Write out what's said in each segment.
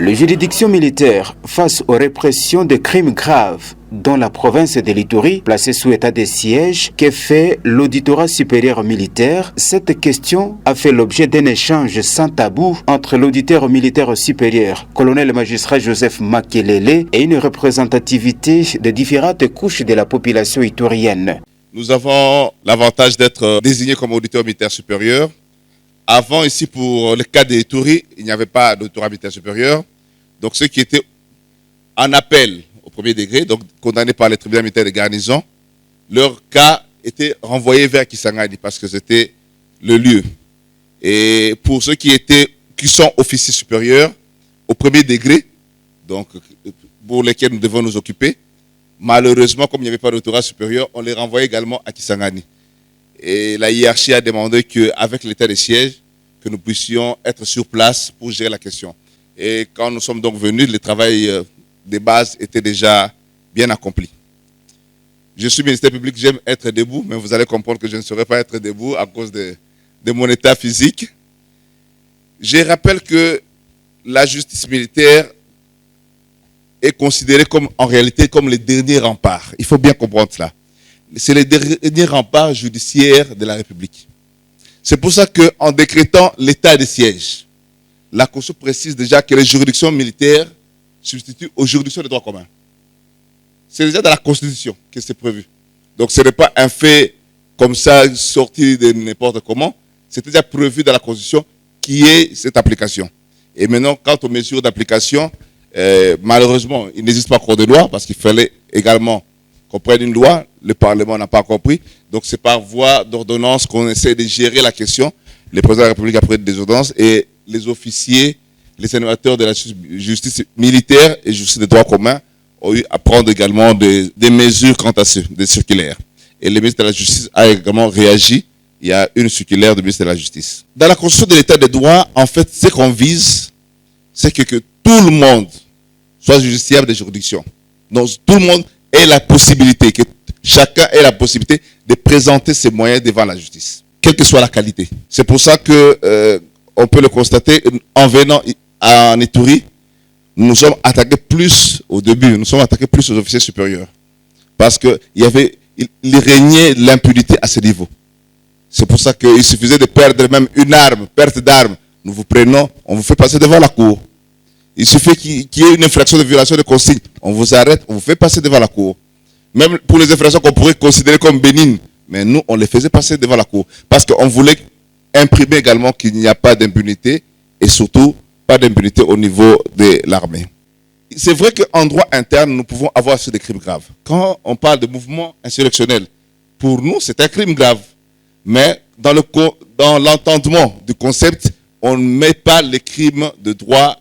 Les juridictions militaires face aux répressions de crimes graves dans la province de l'Ituri, placée sous état de siège, que fait l'auditorat supérieur militaire. Cette question a fait l'objet d'un échange sans tabou entre l'auditeur militaire supérieur, colonel magistrat Joseph Makelele, et une représentativité de différentes couches de la population iturienne. Nous avons l'avantage d'être désignés comme auditeur militaire supérieur. Avant, ici, pour le cas des Ituri, il n'y avait pas d'auditorat militaire supérieur. Donc, ceux qui étaient en appel au premier degré, donc condamnés par les tribunaux militaires de garnison, leur cas était renvoyé vers Kisangani parce que c'était le lieu. Et pour ceux qui sont officiers supérieurs au premier degré, donc pour lesquels nous devons nous occuper, malheureusement, comme il n'y avait pas d'auditorat supérieur, on les renvoyait également à Kisangani. Et la hiérarchie a demandé qu'avec l'état de siège, que nous puissions être sur place pour gérer la question. Et quand nous sommes donc venus, le travail de base était déjà bien accompli. Je suis ministère public, j'aime être debout, mais vous allez comprendre que je ne saurais pas être debout à cause de mon état physique. Je rappelle que la justice militaire est considérée en réalité comme le dernier rempart. Il faut bien comprendre cela. C'est le dernier rempart judiciaire de la République. C'est pour ça qu'en décrétant l'état de siège, la Constitution précise déjà que les juridictions militaires substituent aux juridictions de droit commun. C'est déjà dans la Constitution que c'est prévu. Donc ce n'est pas un fait comme ça sorti de n'importe comment. C'est déjà prévu dans la Constitution qui est cette application. Et maintenant, quant aux mesures d'application, malheureusement, il n'existe pas encore de loi parce qu'il fallait également qu'on prenne une loi. Le Parlement n'a pas encore pris. Donc c'est par voie d'ordonnance qu'on essaie de gérer la question. Le président de la République a pris des ordonnances et les officiers, les sénateurs de la justice militaire et justice de droit commun ont eu à prendre également des mesures quant à ce, des circulaires. Et le ministre de la Justice a également réagi. Il y a une circulaire du ministre de la Justice. Dans la Constitution de l'État de droit, en fait, ce qu'on vise, c'est que tout le monde soit justiciable des juridictions. Donc tout le monde ait la possibilité, que chacun ait la possibilité de présenter ses moyens devant la justice, quelle que soit la qualité. C'est pour ça que on peut le constater, en venant en Ituri, nous sommes attaqués plus au début, nous sommes attaqués plus aux officiers supérieurs. Parce qu'il régnait l'impunité à ce niveau. C'est pour ça qu'il suffisait de perdre même une arme, perte d'arme. Nous vous prenons, on vous fait passer devant la cour. Il suffit qu'il y ait une infraction de violation de consigne. On vous arrête, on vous fait passer devant la cour. Même pour les infractions qu'on pourrait considérer comme bénignes. Mais nous, on les faisait passer devant la cour. Parce qu'on voulait imprimer également qu'il n'y a pas d'impunité et surtout pas d'impunité au niveau de l'armée. C'est vrai qu'en droit interne, nous pouvons avoir sur des crimes graves. Quand on parle de mouvement insurrectionnel, pour nous, c'est un crime grave. Mais dans l'entendement du concept, on ne met pas les crimes de droit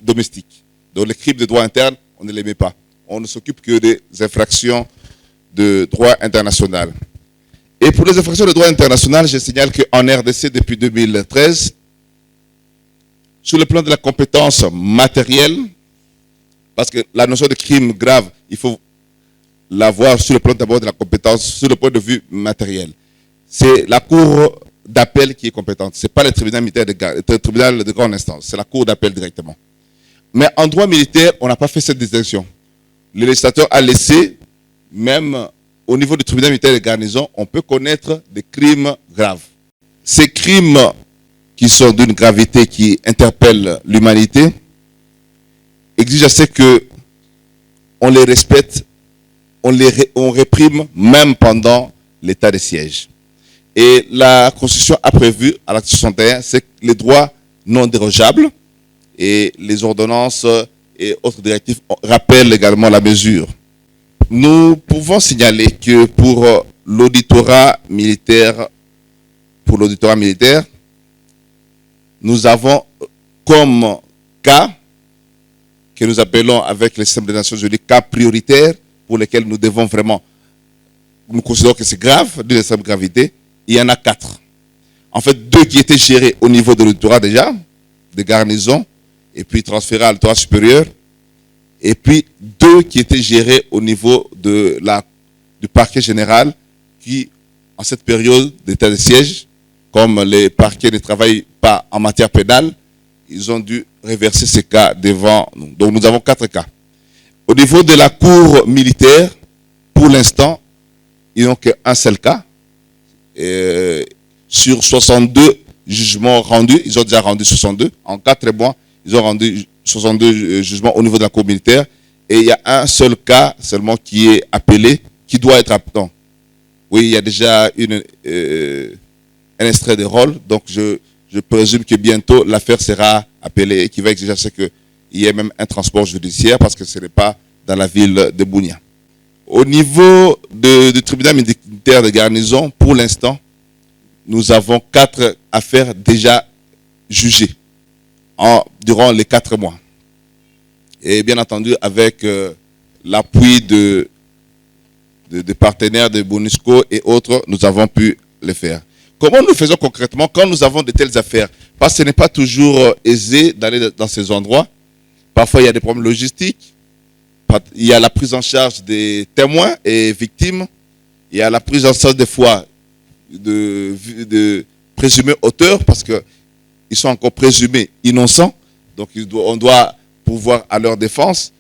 domestique. Donc les crimes de droit interne, on ne les met pas. On ne s'occupe que des infractions de droit international. Et pour les infractions de droit international, je signale qu'en RDC, depuis 2013, sur le plan de la compétence matérielle, parce que la notion de crime grave, il faut la voir sur le plan d'abord de la compétence, sur le point de vue matériel. C'est la cour d'appel qui est compétente. Ce n'est pas le tribunal militaire le tribunal de grande instance, c'est la cour d'appel directement. Mais en droit militaire, on n'a pas fait cette distinction. Le législateur a laissé, même au niveau du tribunal militaire de garnison, on peut connaître des crimes graves. Ces crimes qui sont d'une gravité qui interpelle l'humanité, exige à ce que on les respecte, on réprime même pendant l'état de siège. Et la Constitution a prévu, à l'article 61, c'est les droits non dérogeables et les ordonnances et autres directives rappellent également la mesure. Nous pouvons signaler que pour l'auditorat militaire, nous avons comme cas que nous appelons avec le système des Nations Unies cas prioritaires pour lesquels nous devons vraiment, nous considérons que c'est grave, d'une extrême gravité. Il y en a 4. En fait, 2 qui étaient gérés au niveau de l'auditorat déjà, de garnison, et puis transférés à l'auditorat supérieur, et puis 2 qui étaient gérés au niveau de du parquet général, qui, en cette période d'état de siège, comme les parquets ne travaillent pas en matière pénale, ils ont dû reverser ces cas devant nous. Donc nous avons 4 cas. Au niveau de la cour militaire, pour l'instant, ils n'ont qu'un seul cas. Sur 62 jugements rendus, ils ont déjà rendu 62. En 4 mois, ils ont rendu 62 jugements au niveau de la cour militaire. Et il y a un seul cas seulement qui est appelé, qui doit être appelé. Oui, il y a déjà un extrait de rôle. Donc je présume que bientôt l'affaire sera appelée et qui va exiger qu'il y ait même un transport judiciaire parce que ce n'est pas dans la ville de Bunia. Au niveau du tribunal militaire de garnison, pour l'instant, nous avons 4 affaires déjà jugées durant les 4 mois. Et bien entendu, avec l'appui de partenaires de Bonisco et autres, nous avons pu le faire. Comment nous faisons concrètement quand nous avons de telles affaires? Parce que ce n'est pas toujours aisé d'aller dans ces endroits. Parfois, il y a des problèmes logistiques. Il y a la prise en charge des témoins et victimes. Il y a la prise en charge des fois de présumés auteurs parce qu'ils sont encore présumés innocents. Donc, on doit pouvoir à leur défense.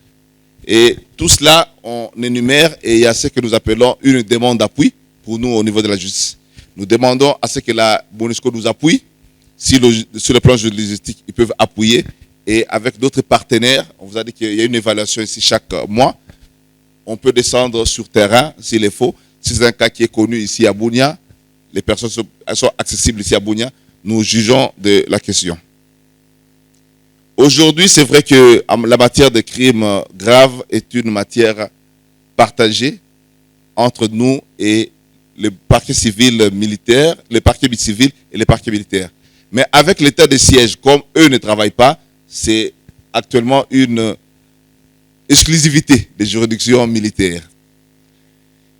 Et tout cela, on énumère et il y a ce que nous appelons une demande d'appui pour nous au niveau de la justice. Nous demandons à ce que la Bonisco nous appuie. Si sur le plan logistique, ils peuvent appuyer. Et avec d'autres partenaires, on vous a dit qu'il y a une évaluation ici chaque mois. On peut descendre sur terrain s'il est faut. Si c'est un cas qui est connu ici à Bunia, les personnes sont accessibles ici à Bunia, nous jugeons de la question. Aujourd'hui, c'est vrai que la matière de crimes graves est une matière partagée entre nous et le parquet civil militaire, le parquet civil et les parquets militaires. Mais avec l'état de siège, comme eux ne travaillent pas, c'est actuellement une exclusivité des juridictions militaires.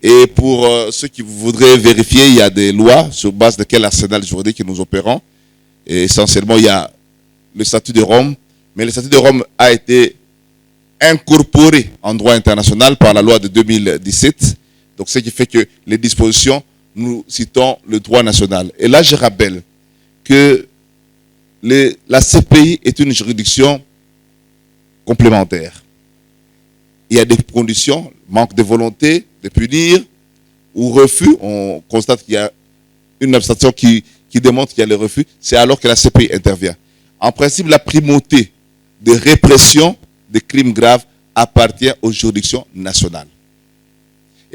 Et pour ceux qui voudraient vérifier, il y a des lois sur base de quel arsenal juridique nous opérons. Et essentiellement, il y a le statut de Rome. Mais le statut de Rome a été incorporé en droit international par la loi de 2017. Donc, ce qui fait que les dispositions, nous citons le droit national. Et là, je rappelle que la CPI est une juridiction complémentaire. Il y a des conditions, manque de volonté de punir ou refus. On constate qu'il y a une abstention qui démontre qu'il y a le refus. C'est alors que la CPI intervient. En principe, la primauté de répression des crimes graves appartient aux juridictions nationales.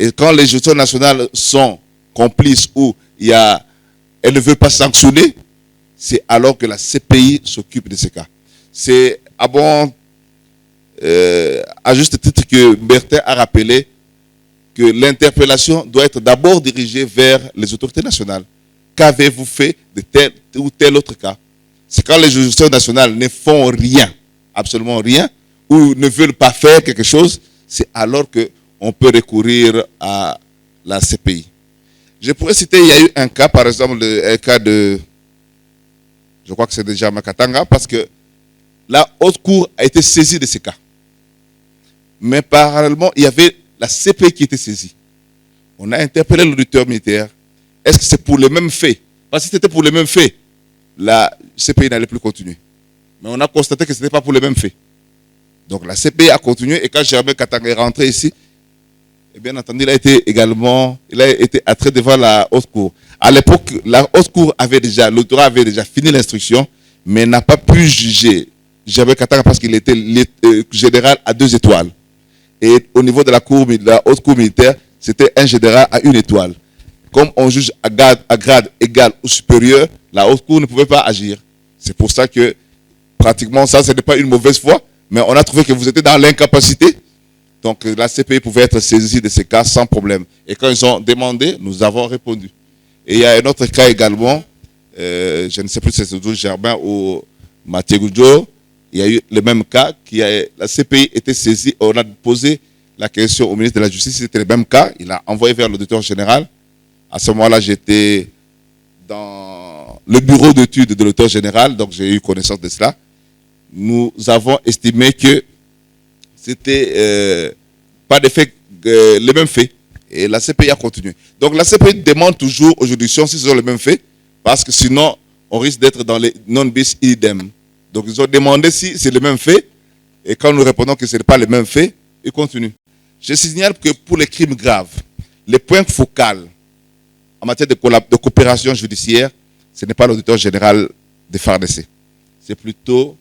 Et quand les juridictions nationales sont complices ou elles ne veulent pas sanctionner, c'est alors que la CPI s'occupe de ces cas. C'est à juste titre que Bertin a rappelé que l'interpellation doit être d'abord dirigée vers les autorités nationales. Qu'avez-vous fait de tel ou tel autre cas? C'est quand les juridictions nationales ne font rien, absolument rien, ou ne veulent pas faire quelque chose, c'est alors qu'on peut recourir à la CPI. Je pourrais citer, il y a eu un cas, par exemple, un cas de, je crois que c'est déjà Makatanga, parce que la haute cour a été saisie de ces cas. Mais parallèlement, il y avait la CPI qui était saisie. On a interpellé l'auditeur militaire. Est-ce que c'est pour les mêmes faits? Parce que si c'était pour les mêmes faits, la CPI n'allait plus continuer. Mais on a constaté que ce n'était pas pour les mêmes faits. Donc la CPI a continué et quand Germain Katanga est rentré ici, Et bien entendu, il a été attrait devant la haute cour. À l'époque, la haute cour l'auditoire avait déjà fini l'instruction, mais n'a pas pu juger Gervais Katanga parce qu'il était général à 2 étoiles. Et au niveau de la haute cour militaire, c'était un général à 1 étoile. Comme on juge à grade égal ou supérieur, la haute cour ne pouvait pas agir. C'est pour ça que pratiquement ça, ce n'est pas une mauvaise foi, mais on a trouvé que vous étiez dans l'incapacité. Donc la CPI pouvait être saisie de ces cas sans problème. Et quand ils ont demandé, nous avons répondu. Et il y a un autre cas également, je ne sais plus si c'est Doudou Germain ou Mathieu Goudjo, il y a eu le même cas, la CPI était saisie, on a posé la question au ministre de la Justice, c'était le même cas, il a envoyé vers l'auditeur général. À ce moment-là, j'étais dans le bureau d'études de l'auditeur général, donc j'ai eu connaissance de cela. Nous avons estimé que c'était pas de fait, le même fait. Et la CPI a continué. Donc la CPI demande toujours aux juridictions si ce sont les mêmes faits, parce que sinon, on risque d'être dans les non bis idem. Donc ils ont demandé si c'est le même fait, et quand nous répondons que ce n'est pas le même fait, ils continuent. Je signale que pour les crimes graves, les points focaux en matière de coopération judiciaire, ce n'est pas l'auditeur général de FARDC. C'est plutôt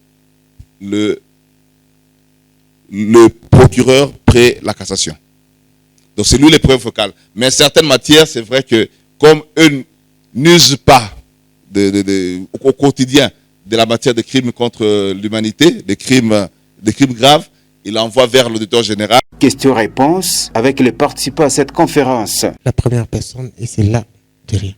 le procureur près la cassation. Donc c'est lui le point focal. Mais certaines matières, c'est vrai que comme eux n'usent pas au quotidien de la matière de crimes contre l'humanité, des crimes graves, il envoie vers l'auditeur général. Question-réponse avec les participants à cette conférence. La première personne, et c'est là de rien.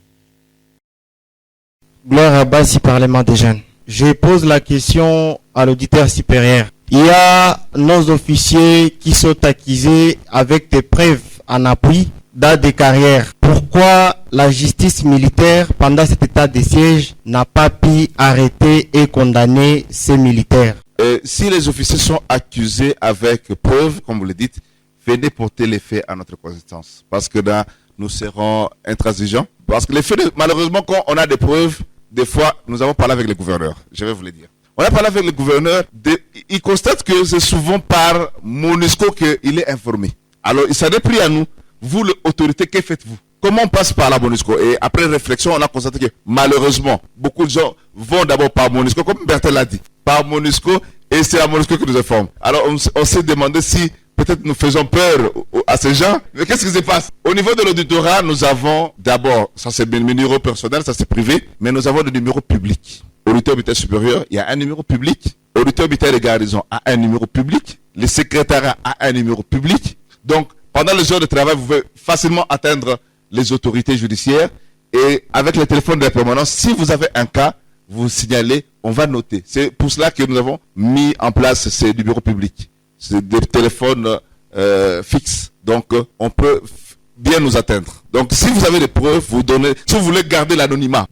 Gloire à Bassi, Parlement des jeunes. Je pose la question à l'auditeur supérieur. Il y a nos officiers qui sont accusés avec des preuves en appui dans des carrières. Pourquoi la justice militaire, pendant cet état de siège, n'a pas pu arrêter et condamner ces militaires? Si les officiers sont accusés avec preuves, comme vous le dites, venez porter les faits à notre consistance. Parce que là, nous serons intransigeants. Parce que les faits, malheureusement, quand on a des preuves, des fois, nous avons parlé avec le gouverneur. Je vais vous le dire. On a parlé avec le gouverneur, il constate que c'est souvent par MONUSCO qu'il est informé. Alors, il s'en est pris à nous. Vous, l'autorité, que faites-vous? Comment on passe par la MONUSCO? Et après réflexion, on a constaté que malheureusement, beaucoup de gens vont d'abord par MONUSCO, comme Bertrand l'a dit, par MONUSCO, et c'est la MONUSCO qui nous informe. Alors, on s'est demandé si peut-être nous faisons peur à ces gens. Mais qu'est-ce qui se passe? Au niveau de l'auditorat, nous avons d'abord, ça c'est mes numéros personnels, ça c'est privé, mais nous avons des numéros publics. Auditeur militaire supérieur, il y a un numéro public. Auditeur militaire de garnison a un numéro public. Le secrétariat a un numéro public. Donc, pendant les heures de travail, vous pouvez facilement atteindre les autorités judiciaires. Et avec le téléphone de la permanence, si vous avez un cas, vous signalez, on va noter. C'est pour cela que nous avons mis en place ces numéros publics. C'est des téléphones fixes. Donc, on peut bien nous atteindre. Donc, si vous avez des preuves, vous donnez. Si vous voulez garder l'anonymat,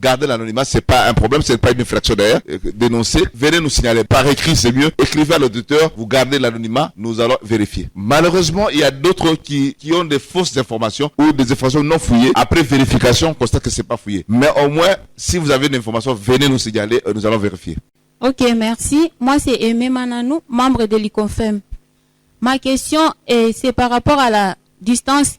c'est pas un problème, c'est pas une infraction d'ailleurs. Dénoncer, venez nous signaler. Par écrit, c'est mieux. Écrivez à l'auditeur, vous gardez l'anonymat, nous allons vérifier. Malheureusement, il y a d'autres qui ont des fausses informations ou des informations non fouillées. Après vérification, on constate que c'est pas fouillé. Mais au moins, si vous avez une information, venez nous signaler et nous allons vérifier. Ok, merci. Moi, c'est Aimé Mananou, membre de l'ICONFEM. Ma question c'est par rapport à la distance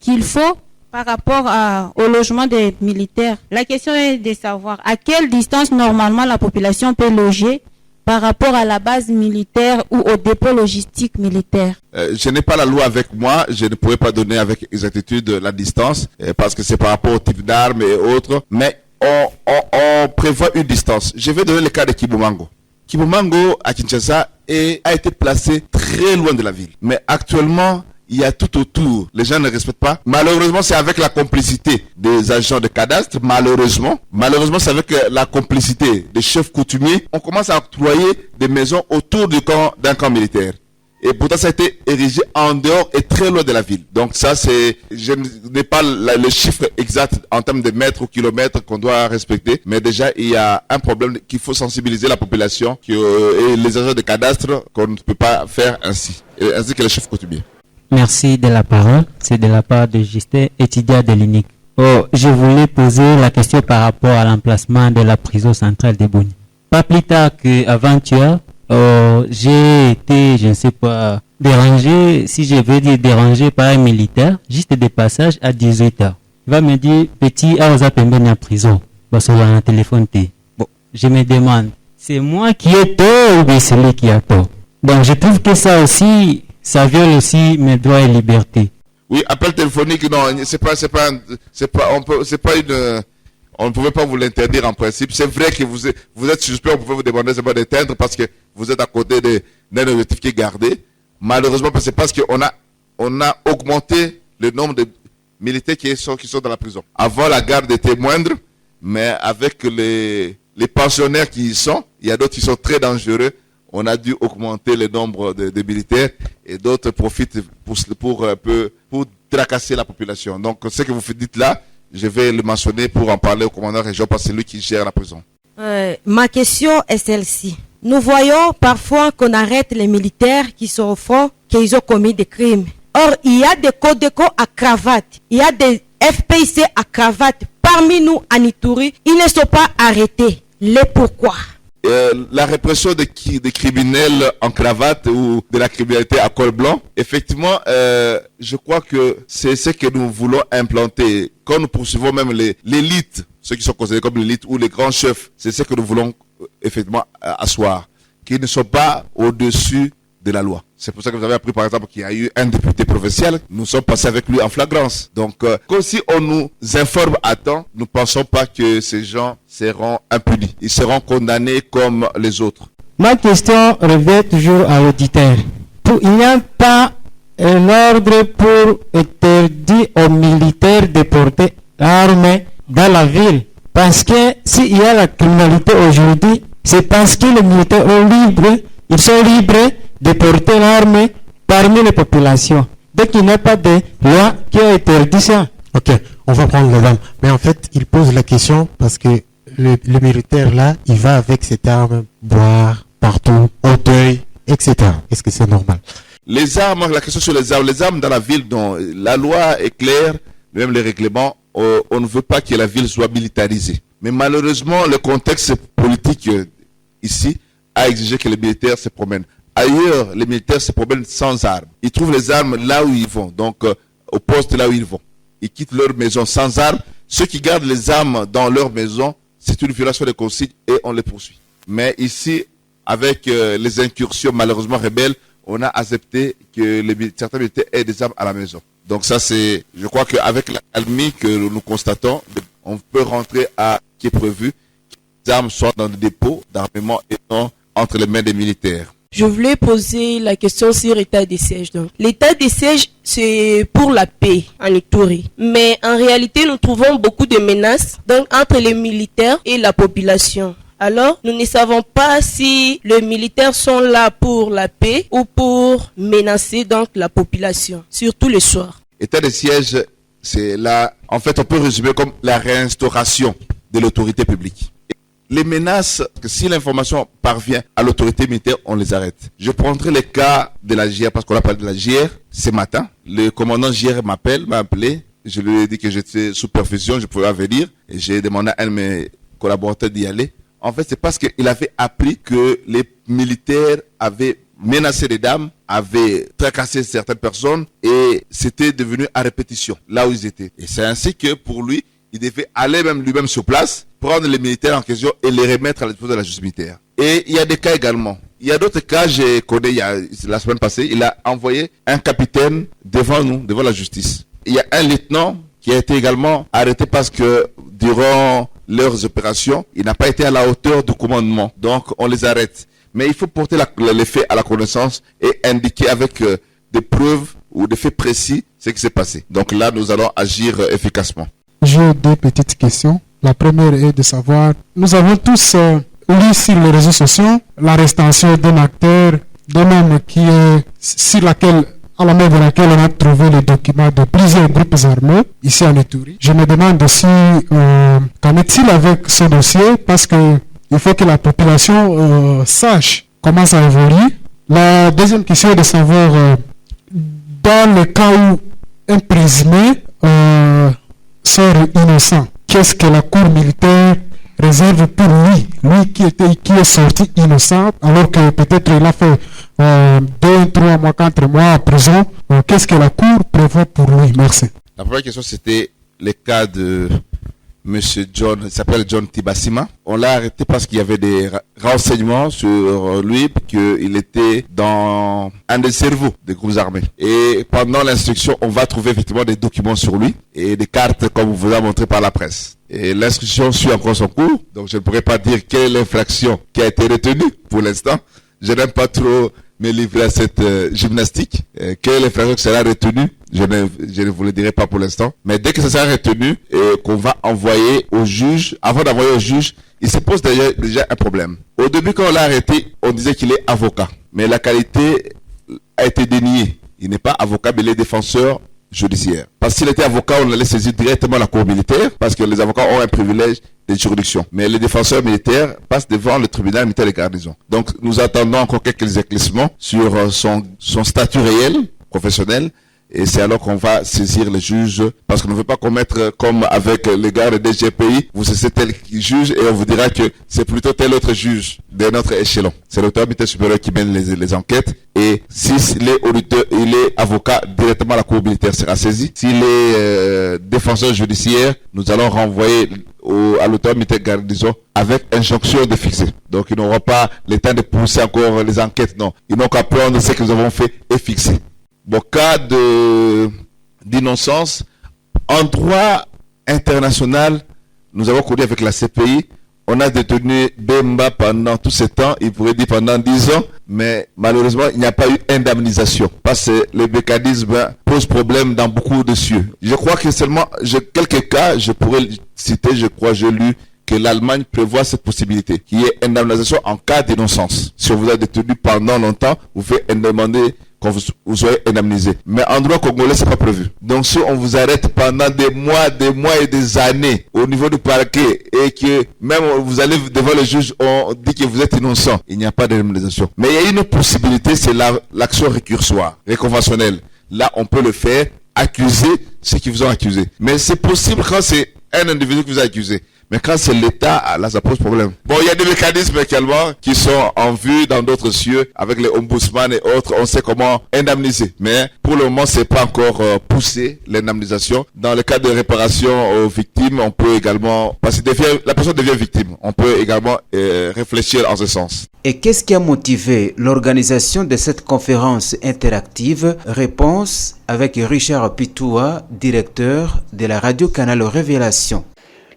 qu'il faut par rapport au logement des militaires. La question est de savoir à quelle distance normalement la population peut loger par rapport à la base militaire ou au dépôt logistique militaire. Je n'ai pas la loi avec moi, je ne pourrais pas donner avec exactitude la distance parce que c'est par rapport au type d'armes et autres, mais on prévoit une distance. Je vais donner le cas de Kibumango. Kibumango à Kinshasa a été placé très loin de la ville, mais actuellement il y a tout autour. Les gens ne respectent pas. Malheureusement, c'est avec la complicité des agents de cadastre. Malheureusement, c'est avec la complicité des chefs coutumiers. On commence à octroyer des maisons autour d'un camp militaire. Et pourtant, ça a été érigé en dehors et très loin de la ville. Donc ça, je n'ai pas le chiffre exact en termes de mètres ou kilomètres qu'on doit respecter. Mais déjà, il y a un problème qu'il faut sensibiliser la population et les agents de cadastre qu'on ne peut pas faire ainsi. Ainsi que les chefs coutumiers. Merci de la parole. C'est de la part de Justin, étudiant de l'UNIC. Je voulais poser la question par rapport à l'emplacement de la prison centrale de Bouni. Pas plus tard qu'avant-hier, j'ai été, je ne sais pas, dérangé, si je veux dire dérangé par un militaire, juste de passage à 18h. Il va me dire, petit, à pembeni en prison. Sur un téléphone. Bon, je me demande, c'est moi qui ai tort ou bien c'est lui qui a tort? Donc, je trouve que ça aussi, ça viole aussi mes droits et libertés. Oui, appel téléphonique, non, on ne pouvait pas vous l'interdire en principe. C'est vrai que vous êtes suspect, on pouvait vous demander seulement d'éteindre parce que vous êtes à côté d'un objectif qui est gardé. Malheureusement, c'est parce qu'on a augmenté le nombre de militaires qui sont dans la prison. Avant, la garde était moindre, mais avec les pensionnaires qui y sont, il y a d'autres qui sont très dangereux. On a dû augmenter le nombre de militaires et d'autres profitent pour tracasser la population. Donc, ce que vous dites là, je vais le mentionner pour en parler au commandant région parce que c'est lui qui gère la prison. Ma question est celle-ci. Nous voyons parfois qu'on arrête les militaires qui sont au front, qu'ils ont commis des crimes. Or, il y a des Codeco à cravate, il y a des FPIC à cravate. Parmi nous, à Ituri, ils ne sont pas arrêtés. Les pourquoi? La répression des criminels en cravate ou de la criminalité à col blanc, effectivement, je crois que c'est ce que nous voulons implanter. Quand nous poursuivons même l'élite, ceux qui sont considérés comme l'élite ou les grands chefs, c'est ce que nous voulons effectivement asseoir, qui ne sont pas au-dessus de la loi. C'est pour ça que vous avez appris par exemple qu'il y a eu un député provincial, nous sommes passés avec lui en flagrance. Donc, comme si on nous informe à temps, nous ne pensons pas que ces gens seront impunis. Ils seront condamnés comme les autres. Ma question revient toujours à l'auditeur. Il n'y a pas un ordre pour interdire aux militaires de porter l'arme dans la ville. Parce que s'il y a la criminalité aujourd'hui, c'est parce que les militaires ils sont libres de porter l'arme parmi les populations. Dès qu'il n'y a pas de loi qui a interdit ça. Ok, on va prendre les dames. Mais en fait, il pose la question parce que le militaire là, il va avec cette arme boire partout, au deuil, etc. Est-ce que c'est normal? Les armes, la question sur les armes dans la ville, dont la loi est claire, même les règlements, on ne veut pas que la ville soit militarisée. Mais malheureusement, le contexte politique ici a exigé que les militaires se promènent. Ailleurs, les militaires se promènent sans armes. Ils trouvent les armes là où ils vont, donc au poste là où ils vont. Ils quittent leur maison sans armes. Ceux qui gardent les armes dans leur maison, c'est une violation des consignes et on les poursuit. Mais ici, avec les incursions malheureusement rebelles, on a accepté que certains militaires aient des armes à la maison. Donc ça, c'est, je crois qu'avec la calmie que nous constatons, on peut rentrer à qui est prévu, que les armes soient dans des dépôts d'armement et non entre les mains des militaires. Je voulais poser la question sur l'état de siège. Donc, l'état de siège, c'est pour la paix en Ituri. Mais en réalité, nous trouvons beaucoup de menaces donc, entre les militaires et la population. Alors, nous ne savons pas si les militaires sont là pour la paix ou pour menacer donc la population, surtout le soir. L'état de siège, c'est là, en fait, on peut résumer comme la réinstauration de l'autorité publique. Les menaces, que si l'information parvient à l'autorité militaire, on les arrête. Je prendrai le cas de la JR, parce qu'on a parlé de la JR ce matin. Le commandant JR m'a appelé. Je lui ai dit que j'étais sous perfusion, je pouvais venir. Et j'ai demandé à un de mes collaborateurs d'y aller. En fait, c'est parce qu'il avait appris que les militaires avaient menacé les dames, avaient tracassé certaines personnes et c'était devenu à répétition, là où ils étaient. Et c'est ainsi que pour lui, il devait aller même lui-même sur place, prendre les militaires en question et les remettre à la disposition de la justice militaire. Et il y a des cas également. Il y a d'autres cas, j'ai connu la semaine passée, il a envoyé un capitaine devant nous, devant la justice. Il y a un lieutenant qui a été également arrêté parce que durant leurs opérations, il n'a pas été à la hauteur du commandement. Donc, on les arrête. Mais il faut porter les faits à la connaissance et indiquer avec des preuves ou des faits précis ce qui s'est passé. Donc là, nous allons agir efficacement. J'ai deux petites questions. La première est de savoir, nous avons tous lu sur les réseaux sociaux l'arrestation d'un acteur, d'un homme qui est sur laquelle, à la main de laquelle on a trouvé les documents de plusieurs groupes armés ici en Ituri. Je me demande si, qu'en est-il avec ce dossier, parce que il faut que la population sache comment ça évolue. La deuxième question est de savoir, dans le cas où un présumé sort innocent, qu'est-ce que la cour militaire réserve pour lui qui est sorti innocent, alors que peut-être il a fait 2, 3 mois, 4 mois en prison. Qu'est-ce que la Cour prévoit pour lui? Merci. La première question, c'était le cas de Monsieur John, il s'appelle John Tibasima. On l'a arrêté parce qu'il y avait des renseignements sur lui, qu'il était dans un des cerveaux des groupes armés. Et pendant l'instruction, on va trouver effectivement des documents sur lui et des cartes comme on vous a montré par la presse. Et l'instruction suit encore son cours, donc je ne pourrais pas dire quelle est l'infraction qui a été retenue pour l'instant. Je n'aime pas trop me livrer à cette gymnastique. Quelle est l'infraction qui sera retenue? Je ne vous le dirai pas pour l'instant. Mais dès que ça sera retenu et qu'on va envoyer au juge, avant d'envoyer au juge, il se pose déjà un problème. Au début, quand on l'a arrêté, on disait qu'il est avocat. Mais la qualité a été déniée. Il n'est pas avocat, mais il est défenseur judiciaire. Parce qu'il était avocat, on allait saisir directement la cour militaire, parce que les avocats ont un privilège de juridiction. Mais les défenseurs militaires passent devant le tribunal militaire de garnison. Donc, nous attendons encore quelques éclaircissements sur son statut réel, professionnel. Et c'est alors qu'on va saisir les juges, parce qu'on ne veut pas commettre comme avec les gars de DGPI, vous cessez tel juge et on vous dira que c'est plutôt tel autre juge de notre échelon. C'est l'autorité militaire supérieure qui mène les enquêtes. Et s'il est auditeur, il est avocat, directement la cour militaire sera saisie. S'il est défenseur judiciaire, nous allons renvoyer à l'autorité militaire de garnison avec injonction de fixer. Donc ils n'auront pas le temps de pousser encore les enquêtes, non. Ils n'ont qu'à prendre ce que nous avons fait et fixer. Bon, cas d'innocence, en droit international, nous avons connu avec la CPI, on a détenu Bemba pendant tout ce temps, il pourrait dire pendant 10 ans, mais malheureusement, il n'y a pas eu indemnisation, parce que le mécanisme pose problème dans beaucoup de cieux. Je crois que seulement, quelques cas, je pourrais citer, j'ai lu, que l'Allemagne prévoit cette possibilité, qu'il y ait indemnisation en cas d'innocence. Si on vous a détenu pendant longtemps, vous pouvez demander qu'on vous soyez indemnisé. Mais en droit congolais, c'est pas prévu. Donc si on vous arrête pendant des mois et des années au niveau du parquet et que même vous allez devant le juge, on dit que vous êtes innocent, il n'y a pas d'indemnisation. Mais il y a une possibilité, c'est l'action récursoire, réconventionnelle. Là, on peut le faire, accuser ceux qui vous ont accusé. Mais c'est possible quand c'est un individu qui vous a accusé. Mais quand c'est l'État, là, ça pose problème. Bon, il y a des mécanismes également qui sont en vue dans d'autres cieux, avec les ombudsman et autres. On sait comment indemniser. Mais pour le moment, c'est pas encore poussé, l'indemnisation. Dans le cas de réparation aux victimes, on peut également, parce que la personne devient victime, on peut également réfléchir en ce sens. Et qu'est-ce qui a motivé l'organisation de cette conférence interactive? Réponse avec Richard Pitoua, directeur de la radio Canal Révélation.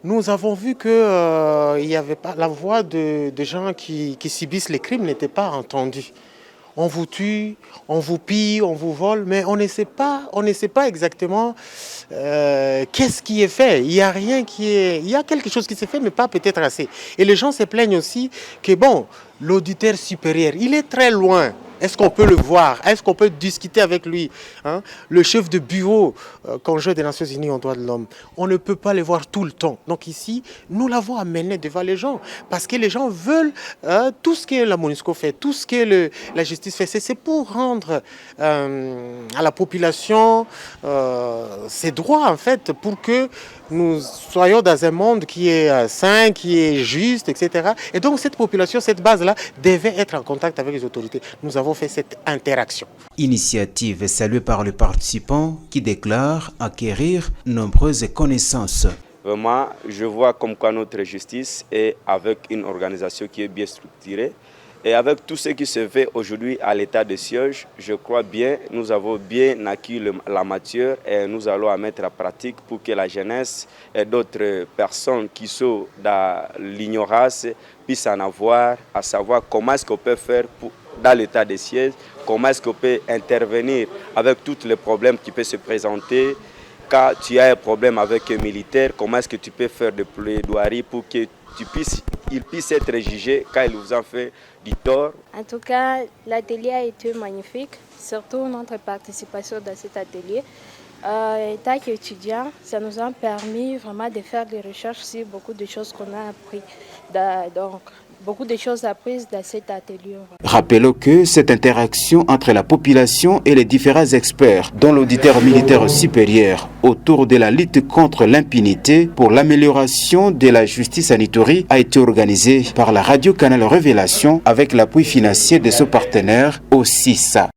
Nous avons vu que il y avait pas, la voix de gens qui subissent les crimes n'était pas entendue. On vous tue, on vous pille, on vous vole, mais on ne sait pas exactement qu'est-ce qui est fait. Il y a quelque chose qui s'est fait, mais pas peut-être assez. Et les gens se plaignent aussi que bon, l'auditeur supérieur, il est très loin. Est-ce qu'on peut le voir? Est-ce qu'on peut discuter avec lui, hein? Le chef de bureau conjoint des Nations Unies aux droits de l'homme, on ne peut pas le voir tout le temps. Donc ici, nous l'avons amené devant les gens parce que les gens veulent tout ce que la MONUSCO fait, tout ce que la justice fait, c'est pour rendre à la population ses droits en fait, pour que nous soyons dans un monde qui est sain, qui est juste, etc. Et donc cette population, cette base-là, devait être en contact avec les autorités. Nous avons fait cette interaction. Initiative saluée par les participants qui déclarent acquérir nombreuses connaissances. Vraiment, je vois comme quoi notre justice est avec une organisation qui est bien structurée. Et avec tout ce qui se fait aujourd'hui à l'état de siège, je crois bien, nous avons bien acquis la matière et nous allons la mettre en pratique pour que la jeunesse et d'autres personnes qui sont dans l'ignorance puissent en avoir, à savoir comment est-ce qu'on peut faire dans l'état de siège, comment est-ce qu'on peut intervenir avec tous les problèmes qui peuvent se présenter. Quand tu as un problème avec un militaire, comment est-ce que tu peux faire des plaidoiries pour que il puisse être jugé quand il vous en fait du tort. En tout cas, l'atelier a été magnifique, surtout notre participation dans cet atelier. Étant qu'étudiant, ça nous a permis vraiment de faire des recherches sur beaucoup de choses qu'on a appris beaucoup de choses apprises dans cet atelier. Rappelons que cette interaction entre la population et les différents experts, dont l'auditeur militaire supérieur, autour de la lutte contre l'impunité pour l'amélioration de la justice en Ituri, a été organisée par la Radio Canal Révélation avec l'appui financier de son partenaire OSISA.